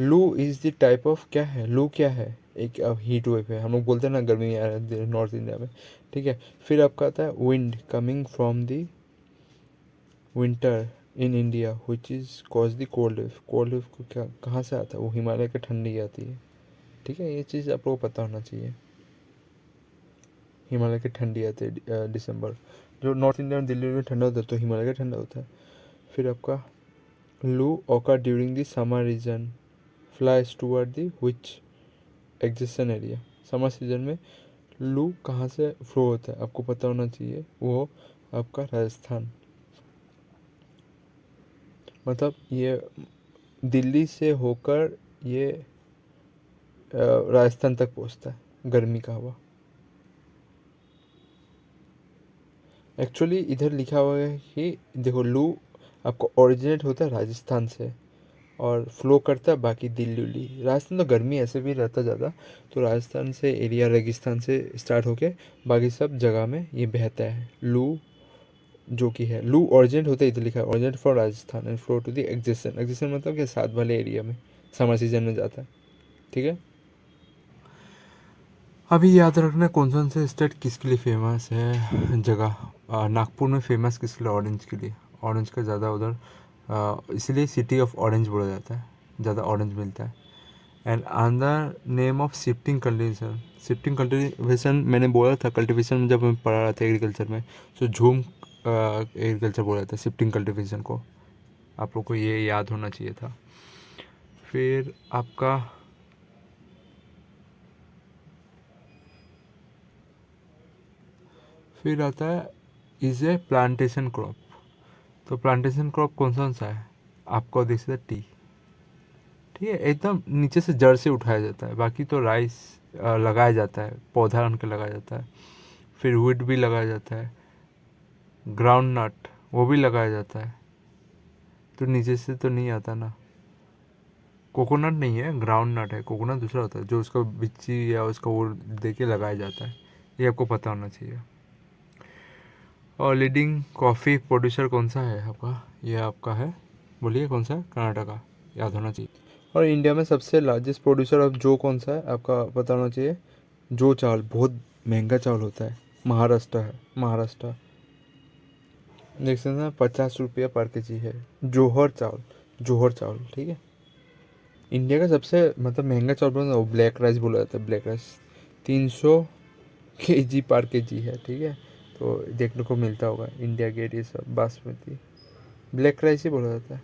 लू is the type of, क्या है लू, क्या है, एक हीट वेव है, हम लोग बोलते हैं ना गर्मी आ रहा है नॉर्थ इंडिया में, ठीक है। फिर आपका आता है wind coming from the winter in India which is cause the cold wave. Cold wave को क्या कहाँ से आता है, वो हिमालय के ठंडी आती है, ठीक है। ये चीज़ आप लोगों को पता होना चाहिए, हिमालय की ठंडी आती है दिसंबर, जो नॉर्थ इंडिया में दिल्ली में ठंडा होता है तो हिमालय का ठंडा होता है। फिर आपका लू occur during the summer region flies toward the which existent area. Summer season में लू कहाँ से फ्लो होता है आपको पता होना चाहिए, वो आपका राजस्थान, मतलब ये दिल्ली से होकर ये राजस्थान तक पहुँचता है गर्मी का हवा। एक्चुअली इधर लिखा हुआ है कि देखो लू आपको ओरिजिनेट होता है राजस्थान से और फ्लो करता है बाकी दिल्ली उल्ली, राजस्थान तो गर्मी ऐसे भी रहता ज़्यादा, तो राजस्थान से एरिया रेगिस्तान से स्टार्ट होके बाकी सब जगह में ये बहता है लू, जो कि है लू ओरिजिनेट होता है, इधर लिखा है originate from Rajasthan and flow to the existent. Existent मतलब कि साथ वाले एरिया में समर सीजन में जाता है, ठीक है। अभी याद रखना कौन सा से स्टेट किसके लिए फेमस है जगह। नागपुर में फेमस किसके लिए, ऑरेंज के लिए, ऑरेंज का ज़्यादा उधर इसलिए सिटी ऑफ ऑरेंज बोला जाता है, ज़्यादा ऑरेंज मिलता है। And another name of shifting cultivation, shifting cultivation मैंने बोला था कल्टिवेशन में जब मैं पढ़ा रहा था एग्रीकल्चर में, तो झूम एग्रीकल्चर बोला था शिफ्टिंग कल्टिवेशन को, आप लोग को ये याद होना चाहिए था। फिर आपका फिर आता है इज ए प्लांटेशन क्रॉप। तो प्लांटेशन क्रॉप कौन सा है आपको देख सकते टी, ठीक है, एकदम नीचे से जड़ से उठाया जाता है, बाकी तो राइस लगाया जाता है, पौधा उनके लगाया जाता है। फिर वीट भी लगाया जाता है, ग्राउंड नट वो भी लगाया जाता है, तो नीचे से तो नहीं आता ना। कोकोनट नहीं है, ग्राउंड नट है, कोकोनट दूसरा होता है जो उसका बिच्ची या उसका वो दे के लगाया जाता है, ये आपको पता होना चाहिए। और लीडिंग कॉफ़ी प्रोड्यूसर कौन सा है आपका, ये आपका है, बोलिए कौन सा है, कर्नाटका, याद होना चाहिए। और इंडिया में सबसे लार्जेस्ट प्रोड्यूसर ऑफ जो कौन सा है आपका पता होना चाहिए, जो चावल बहुत महंगा चावल होता है, महाराष्ट्र है, महाराष्ट्र, देख सकते हैं 50 रुपया पर केजी है, जोहर चावल, जोहर चावल, ठीक है। इंडिया का सबसे मतलब महंगा चावल बोला वो ब्लैक राइस बोला जाता है, ब्लैक राइस 300 kg पर केजी है, ठीक है। तो देखने को मिलता होगा इंडिया गेट ये सब बासमती ब्लैक राइस ही बोला जाता है।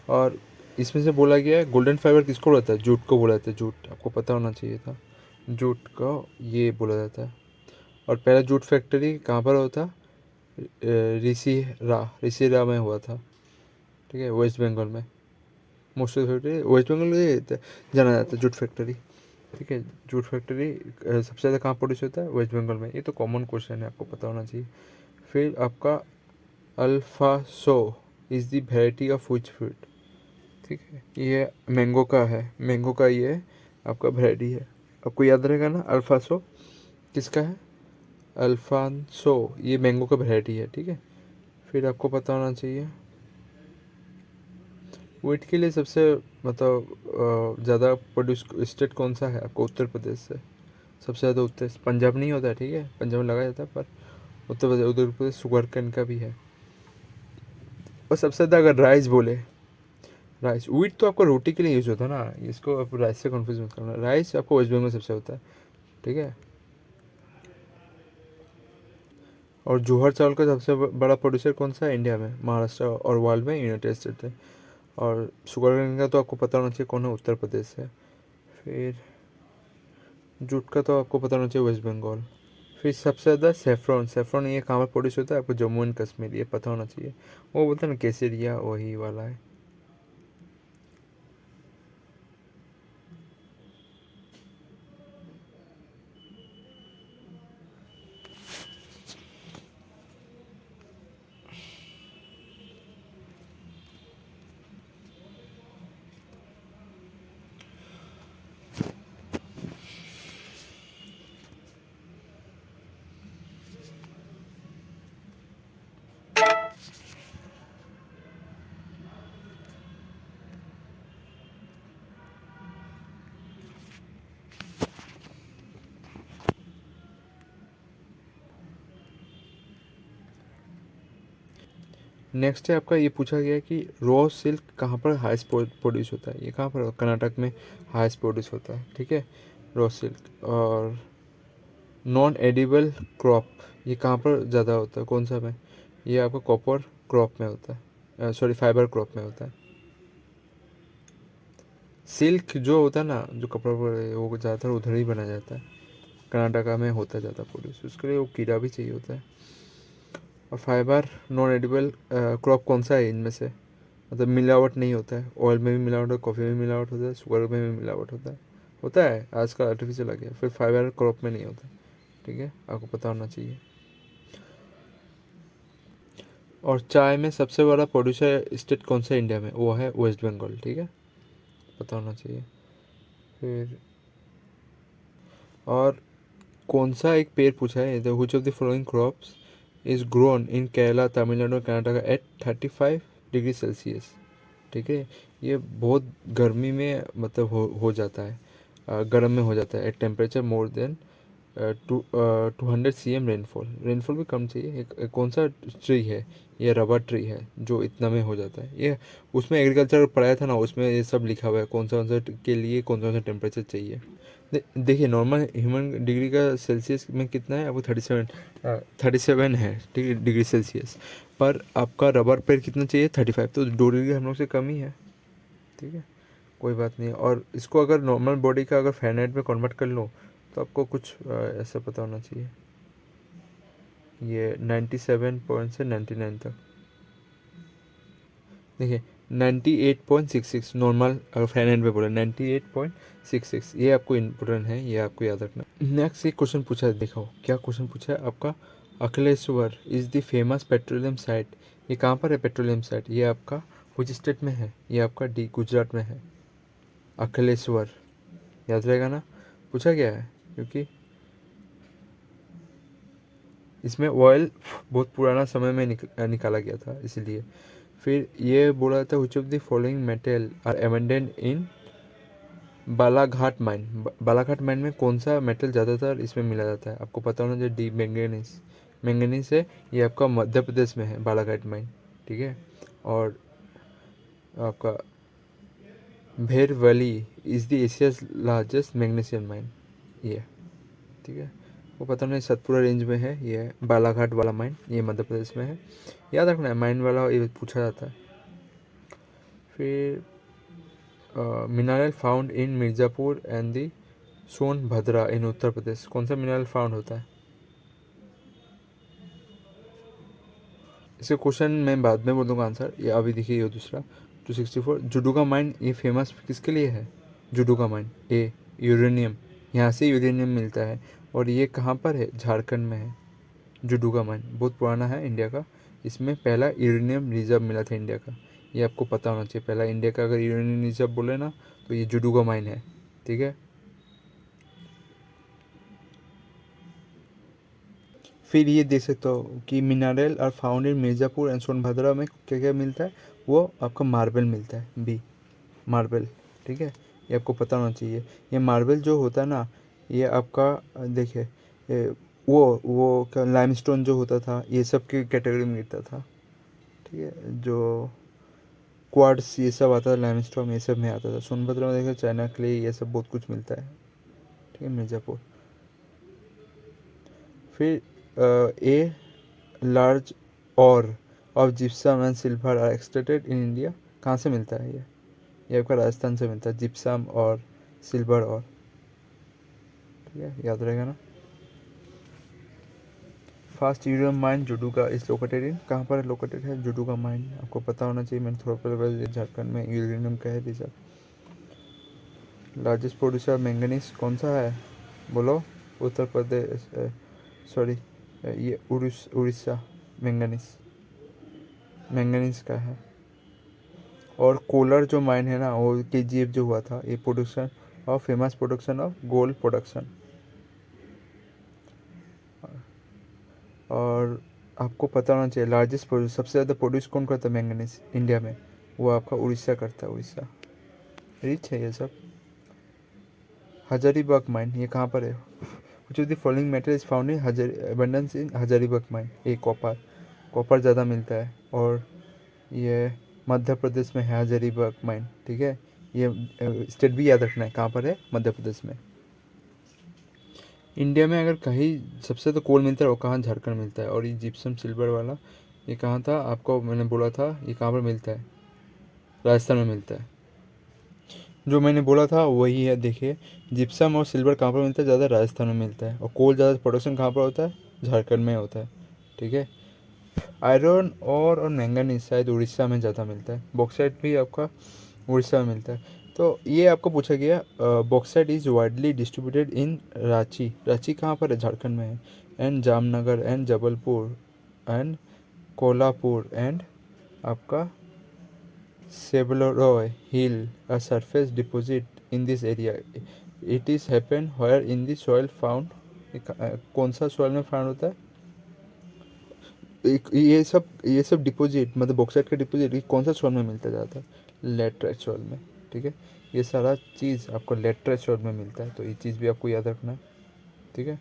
और इसमें से बोला गया है गोल्डन फाइबर किसको बोला जाता है, जूट को बोला जाता है, जूट आपको पता होना चाहिए था, जूट को ये बोला जाता है। और पहला जूट फैक्ट्री कहाँ पर होता, ऋषिरा में हुआ था, ठीक है, वेस्ट बंगाल में। मोस्ट फैक्ट्री वेस्ट बंगाल में जाना जाता है जूट फैक्ट्री, ठीक है। जूट फैक्ट्री सबसे ज़्यादा कहाँ प्रोड्यूस होता है, वेस्ट बंगाल में, ये तो कॉमन क्वेश्चन है आपको पता होना चाहिए। फिर आपका Alphonso is the variety of which fruit, ठीक है, ये मैंगो का है, मैंगो का ये आपका वेराइटी है, आपको याद रहेगा ना। अल्फासो किसका है, अल्फांसो, ये मैंगो का वेराइटी है, ठीक है। फिर आपको पता होना चाहिए वीट के लिए सबसे मतलब ज़्यादा प्रोड्यूस स्टेट कौन सा है आपको, उत्तर प्रदेश से सबसे ज़्यादा, उत्तर पंजाब नहीं होता है, ठीक है, पंजाब में लगाया जाता है, पर उत्तर प्रदेश शुगर कैन का भी है। और सबसे ज़्यादा अगर राइस बोले, राइस वीट तो आपको रोटी के लिए यूज़ होता है ना, इसको आप राइस से कन्फ्यूज मत करना, राइस आपको वेस्ट बंगाल सबसे होता है, ठीक है। और जौहर चावल का सबसे बड़ा प्रोड्यूसर कौन सा है इंडिया में, महाराष्ट्र, और वर्ल्ड में यूनाइटेड स्टेट है। और शुगर कैन का तो आपको पता होना चाहिए कौन है, उत्तर प्रदेश है। फिर जूट का तो आपको पता होना चाहिए वेस्ट बंगाल। फिर सबसे ज़्यादा सेफ्रॉन, सेफ्रॉन ये कहाँ पर प्रोड्यूस होता है आपको, जम्मू एंड कश्मीर, ये पता होना चाहिए, वो बोलते हैं ना केसरिया, वही वाला है। नेक्स्ट है आपका, ये पूछा गया है कि रॉ सिल्क कहाँ पर हाईएस्ट प्रोड्यूस होता है। ये कहाँ पर, कर्नाटक में हाईएस्ट प्रोड्यूस होता है, ठीक है, रॉ सिल्क। और नॉन एडिबल क्रॉप ये कहाँ पर ज़्यादा होता है, कौन सा में, ये आपका कॉपर क्रॉप में होता है, सॉरी फाइबर क्रॉप में होता है। सिल्क जो होता है ना, जो कपड़ा पर वो ज़्यादातर उधर ही बना जाता है, कर्नाटका में होता है ज़्यादा प्रोड्यूस, उसके लिए वो कीड़ा भी चाहिए होता है। और फाइबर नॉन एडिबल क्रॉप कौन सा है इनमें से, मतलब मिलावट नहीं होता है, ऑयल में भी मिलावट होता है, कॉफ़ी में भी मिलावट होता है, शुगर में भी मिलावट होता है आजकल आर्टिफिशियल आ गया, फिर फाइबर क्रॉप में नहीं होता, ठीक है, आपको पता होना चाहिए। और चाय में सबसे बड़ा प्रोड्यूसर स्टेट कौन सा है इंडिया में, वो है वेस्ट बंगाल, ठीक है, पता होना चाहिए। फिर और कौन सा एक पेड़ पूछा है, which of the following crops is grown in Kerala, Tamil Nadu और कर्नाटका एट 35 डिग्री सेल्सियस, ठीक है, ये बहुत गर्मी में मतलब हो जाता है, गर्म में हो जाता है, at temperature more than 200 CM rainfall भी कम चाहिए। एक कौन सा ट्री है, ये रबर ट्री है जो इतना में हो जाता है, ये उसमें एग्रीकल्चर पढ़ाया था ना, उसमें ये सब लिखा हुआ है कौन सा के लिए कौन सा टेम्परेचर चाहिए। देखिए नॉर्मल ह्यूमन डिग्री का सेल्सियस में कितना है आपको, 37 है, ठीक है, डिग्री सेल्सियस, पर आपका रबर पेड़ कितना चाहिए, 35, तो 2 डिग्री हम लोग से कम ही है, ठीक है, कोई बात नहीं। और इसको अगर नॉर्मल बॉडी का अगर फ़ारेनहाइट में कन्वर्ट कर लो तो आपको कुछ ऐसा पता होना चाहिए, ये 97 पॉइंट से 99 तक, देखिए 98.66 नॉर्मल, अगर फ़ारेनहाइट में बोले 98.66, ये आपको इम्पोर्टेंट है, ये आपको याद रखना। नेक्स्ट एक क्वेश्चन पूछा है, देखो क्या क्वेश्चन पूछा है आपका, Akhileshwar is the famous petroleum site, ये कहाँ पर है पेट्रोलियम साइट, ये आपका which स्टेट में है, ये आपका डी गुजरात में है, अखिलेश्वर, याद रहेगा ना, पूछा गया है क्योंकि इसमें ऑयल बहुत पुराना समय में निकाला गया था इसीलिए। फिर ये बोला था which of the following metal are abundant in Balaghat mine, Balaghat mine में कौन सा मेटल ज़्यादातर इसमें मिला जाता है, आपको पता होना चाहिए, डी मैंगनीज, मैंगनीज है, ये आपका मध्य प्रदेश में है बालाघाट माइन, ठीक है। और आपका भेरवली is the Asia's largest magnesium mine, ये, ठीक है, वो पता नहीं सतपुरा रेंज में है, ये बालाघाट वाला माइन, ये मध्य प्रदेश में है, याद रखना है माइन वाला, ये पूछा जाता है। फिर mineral found in Mirzapur and the Sonbhadra in Uttar Pradesh, कौन सा मिनरल फाउंड होता है, इसके क्वेश्चन मैं बाद में बोल दूँगा आंसर, ये अभी देखिए ये दूसरा 264 जुडुगा माइन, ये फेमस किसके लिए है, जुडुगा माइन, ए यूरेनियम, यहाँ से यूरेनियम मिलता है, और ये कहाँ पर है, झारखंड में है, जुडुगा माइन बहुत पुराना है इंडिया का, इसमें पहला यूरेनियम रिजर्व मिला था इंडिया का, ये आपको पता होना चाहिए, पहला इंडिया का अगर यूरेनियम रिजर्व बोले ना तो ये जुडुगा माइन है, ठीक है। फिर ये देख सकते हो कि मिनरल और found in Mirzapur and Sonbhadra में क्या क्या मिलता है, वो आपका मार्बल मिलता है, बी मार्बल, ठीक है, ये आपको पता होना चाहिए। ये मार्बल जो होता है ना, ये आपका देखिए वो क्या लाइमस्टोन जो होता था, ये सब की कैटेगरी में गिरता था, ठीक है, जो क्वार्ट्स ये सब आता था, लाइमस्टोन ये सब में आता था। सोनभद्र में देखिए चाइना क्ले ये सब बहुत कुछ मिलता है, ठीक है, मिर्ज़ापुर। फिर a large ore of gypsum and silver are extracted in India, कहाँ से मिलता है ये आपका राजस्थान से मिलता है, जिप्सम और सिल्वर और, ठीक है, याद रहेगा ना। First uranium mine Jaduguda is located in, कहाँ पर लोकेटेड है जुडुगा माइन, आपको पता होना चाहिए, मैंने थोड़ा पहले झारखंड में यूरेनियम का है रिजर्व। लार्जेस्ट प्रोड्यूसर मैंगनीज कौन सा है, बोलो, उत्तर प्रदेश, सॉरी ये उड़ीसा, मैंगनीज का है। और कोलर जो माइन है ना, वो KGF जो हुआ था, ये production of famous production of gold production. और आपको पता होना चाहिए लार्जेस्ट प्रोड्यूस, सबसे ज़्यादा प्रोड्यूस कौन करता है मैंगनीज इंडिया में, वो आपका उड़ीसा करता है, उड़ीसा रिच है ये सब। हजारीबाग माइन ये कहाँ पर है, which of the following metal is found in abundance in Hazaribagh mine, ये कॉपर ज़्यादा मिलता है। और ये मध्य प्रदेश में है हजारीबाग माइन, ठीक है। ये स्टेट भी याद रखना है, कहाँ पर है, मध्य प्रदेश में। इंडिया में अगर कहीं सबसे तो कोल मिलता है वो कहाँ, झारखंड मिलता है। और ये जिप्सम सिल्वर वाला ये कहाँ था, आपको मैंने बोला था ये कहाँ पर मिलता है, राजस्थान में मिलता है। जो मैंने बोला था वही है, देखिए जिप्सम और सिल्वर कहाँ पर मिलता है, ज़्यादा राजस्थान में मिलता है। और कोल ज़्यादा प्रोडक्शन कहाँ पर होता है, झारखंड में होता है, ठीक है। आयरन और मैंगनीज शायद उड़ीसा में ज़्यादा मिलता है। बॉक्साइट भी आपका उड़ीसा में मिलता है। तो ये आपको पूछा गया, bauxite is widely distributed in Ranchi. Ranchi कहाँ पर है, झारखंड में है। And Jamnagar and Jabalpur and Kolhapur and आपका सेबलोरॉय हिल a surface deposit in this area. It is happen where in the soil found, कौन सा सॉइल में फाउंड होता है, ये सब डिपॉजिट मतलब बॉक्साइट का डिपॉजिट कौन सा सॉइल में मिलता जाता है, लेटराइट सॉइल में, ठीक है। ये सारा चीज़ आपको लेटराइट सॉइल में मिलता है, तो ये चीज़ भी आपको याद रखना है, ठीक है।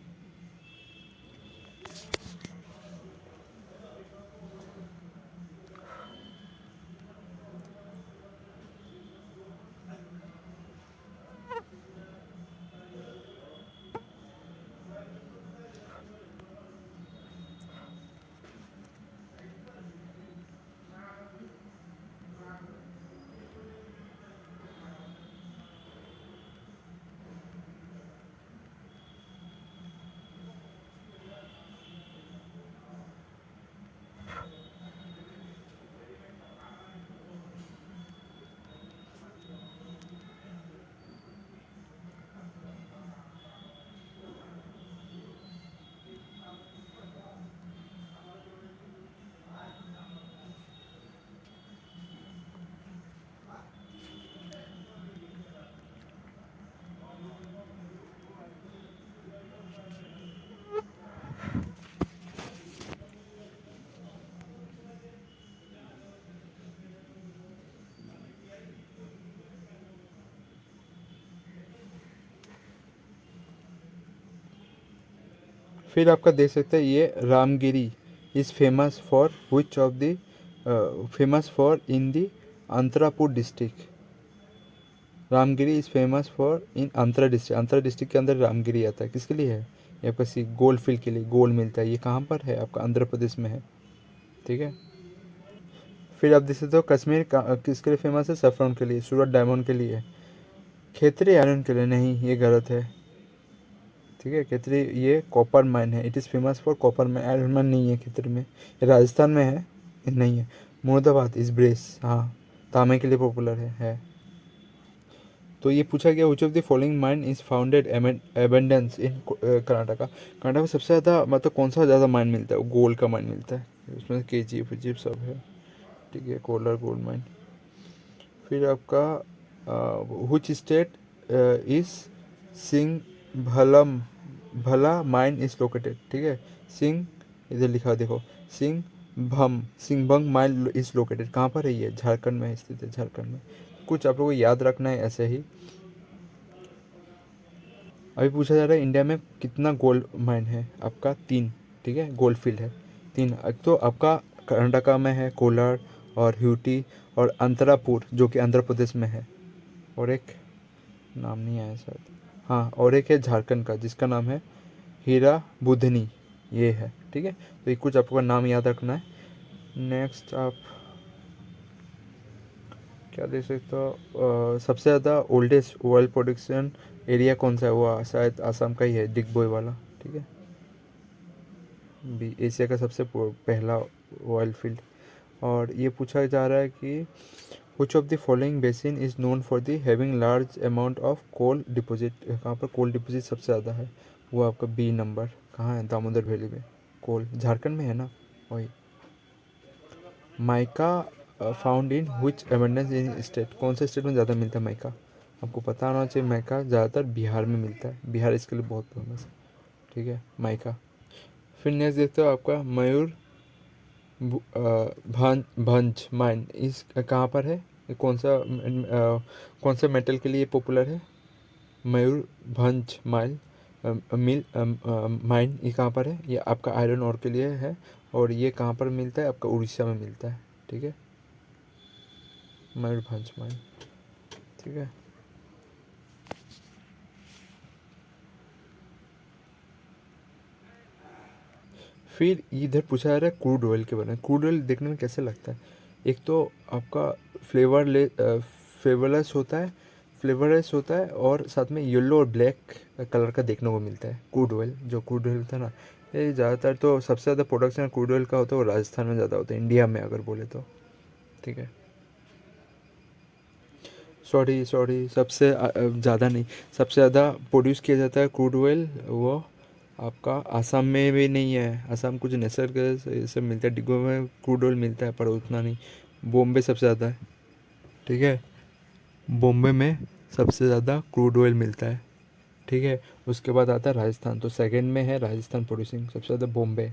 फिर आपका देख सकते हैं ये Ramgiri is famous for which of the, famous for in the Anantapur district. Ramgiri is famous for in Anantapur district. Anantapur district के अंदर रामगिरी आता है, किसके लिए है, ये आपका सी गोल्ड फील्ड के लिए, गोल्ड मिलता है। ये कहाँ पर है, आपका आंध्र प्रदेश में है, ठीक है। फिर आप देख सकते हो कश्मीर किसके लिए फेमस है, सैफरन के लिए, सूरत डायमंड के लिए, खेतरी आयरन के लिए नहीं, ये गलत है, ठीक है। खेतरी ये कॉपर माइन है, it is famous for copper mine, iron mine नहीं है खेतरी में, ये राजस्थान में है, ये नहीं है। मुरादाबाद इस ब्रेस, हाँ तांबे के लिए पॉपुलर है। तो ये पूछा गया which of the following mine is founded abundance in Karnataka. Karnataka में सबसे ज़्यादा मतलब कौन सा ज़्यादा माइन मिलता है, गोल्ड का माइन मिलता है, उसमें के जी फिजीप सब है, ठीक है, कोलर गोल्ड माइन। फिर आपका विच स्टेट इज सिंह भलम भला माइन इज लोकेटेड, ठीक है। सिंह, इधर लिखा देखो, सिंहभंग माइन इज लोकेटेड, कहाँ पर है ये, झारखंड में स्थित है, झारखंड में। कुछ आप लोगों को याद रखना है ऐसे ही। अभी पूछा जा रहा है इंडिया में कितना गोल्ड माइन है, आपका 3, ठीक है, गोल्ड फील्ड है 3। एक तो आपका कर्नाटका में है कोलार और ह्यूटी और अंतरापुर जो कि आंध्र प्रदेश में है, और एक नाम नहीं आया शायद, हाँ, और एक है झारखंड का जिसका नाम है हीरा बुधनी, ये है, ठीक है। तो ये कुछ आपको नाम याद रखना है। नेक्स्ट आप क्या देख सकते हो, सबसे ज़्यादा ओल्डेस्ट ऑयल प्रोडक्शन एरिया कौन सा है, वो शायद आसाम का ही है, डिगबोई वाला, ठीक है। एशिया का सबसे पहला ऑयल फील्ड। और ये पूछा जा रहा है कि which of the following basin is known for the having large amount of coal deposit, कहाँ पर कोल डिपॉजिट सबसे ज़्यादा है, वो आपका बी नंबर, कहाँ है, दामोदर वैली में, कोल झारखंड में है ना, वही। Mica found in which abundance in state, कौन से स्टेट में ज़्यादा मिलता है माइका, आपको पता होना चाहिए। माइका ज़्यादातर बिहार में मिलता है, बिहार इसके लिए बहुत फेमस है, ठीक है, माइका। फिर नेक्स्ट देखते हो आपका मयूर भंज माइन इस कहाँ पर है, ये कौन सा मेटल के लिए पॉपुलर है, मयूर भंज माइल मिल माइन, ये कहाँ पर है, ये आपका आयरन ओर के लिए है। और ये कहाँ पर मिलता है, आपका उड़ीसा में मिलता है, ठीक है। मयूरभंज माइन, ठीक है। फिर इधर पूछा जा रहा है क्रूड ऑयल के बारे में। क्रूड ऑयल देखने में कैसे लगता है? एक तो आपका फ्लेवरलेस होता है, और साथ में येलो और ब्लैक कलर का देखने को मिलता है क्रूड ऑयल। जो क्रूड ऑयल होता है ना, ये ज़्यादातर तो सबसे ज़्यादा प्रोडक्शन क्रूड ऑयल का होता है वो राजस्थान में ज़्यादा होता है, इंडिया में अगर बोले तो, ठीक है। सॉरी, सबसे ज़्यादा नहीं, सबसे ज़्यादा प्रोड्यूस किया जाता है क्रूड ऑयल, वो आपका आसाम में भी नहीं है। आसाम कुछ नेचर गैस ये सब मिलता है, डिगो में क्रूड ऑयल मिलता है पर उतना नहीं। बॉम्बे सबसे ज़्यादा है, ठीक है। बॉम्बे में सबसे ज़्यादा क्रूड ऑयल मिलता है, ठीक है। उसके बाद आता है राजस्थान, तो सेकंड में है राजस्थान प्रोड्यूसिंग सबसे ज़्यादा बॉम्बे।